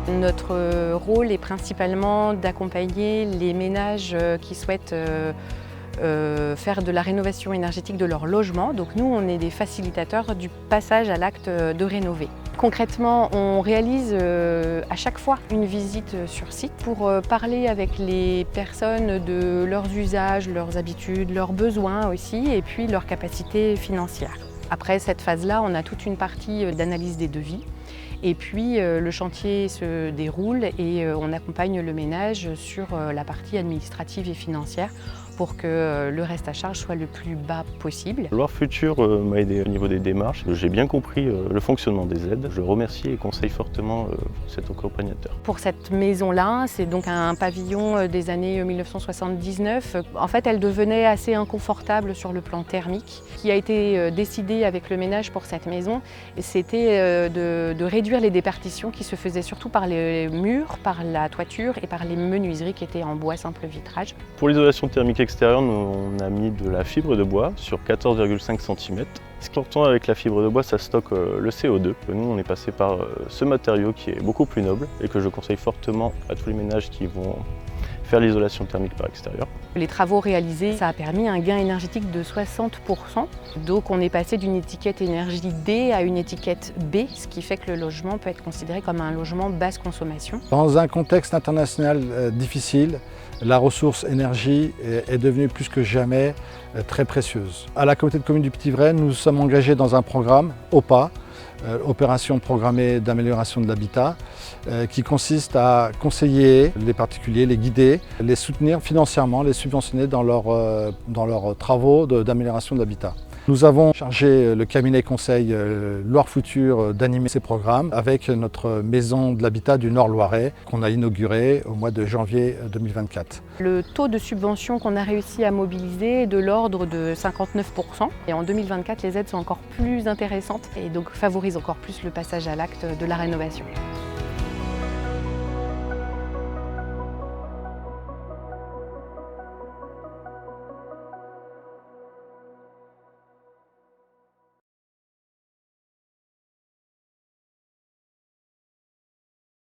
Notre rôle est principalement d'accompagner les ménages qui souhaitent faire de la rénovation énergétique de leur logement. Donc nous, on est des facilitateurs du passage à l'acte de rénover. Concrètement, on réalise à chaque fois une visite sur site pour parler avec les personnes de leurs usages, leurs habitudes, leurs besoins aussi et puis leurs capacités financières. Après cette phase-là, on a toute une partie d'analyse des devis. Et puis le chantier se déroule et on accompagne le ménage sur la partie administrative et financière pour que le reste à charge soit le plus bas possible. Loire Futur m'a aidé au niveau des démarches. J'ai bien compris le fonctionnement des aides. Je remercie et conseille fortement cet accompagnateur. Pour cette maison-là, c'est donc un pavillon des années 1979. En fait, elle devenait assez inconfortable sur le plan thermique. Ce qui a été décidé avec le ménage pour cette maison, c'était de réduire les départitions qui se faisaient surtout par les murs, par la toiture et par les menuiseries qui étaient en bois simple vitrage. Pour l'isolation thermique extérieure, on a mis de la fibre de bois sur 14,5 cm. Ce qui est important avec la fibre de bois, ça stocke le CO2. Nous, on est passé par ce matériau qui est beaucoup plus noble et que je conseille fortement à tous les ménages qui vont faire l'isolation thermique par extérieur. Les travaux réalisés, ça a permis un gain énergétique de 60%. Donc on est passé d'une étiquette énergie D à une étiquette B, ce qui fait que le logement peut être considéré comme un logement basse consommation. Dans un contexte international difficile, la ressource énergie est devenue plus que jamais très précieuse. À la communauté de communes du Petit-Vraie, nous sommes engagés dans un programme, OPA, Opération programmée d'amélioration de l'habitat, qui consiste à conseiller les particuliers, les guider, les soutenir financièrement, les subventionner dans leurs travaux d'amélioration de l'habitat. Nous avons chargé le cabinet conseil Loire Futur d'animer ces programmes avec notre maison de l'habitat du Nord-Loiret qu'on a inaugurée au mois de janvier 2024. Le taux de subvention qu'on a réussi à mobiliser est de l'ordre de 59%. Et en 2024, les aides sont encore plus intéressantes et donc favorisent encore plus le passage à l'acte de la rénovation.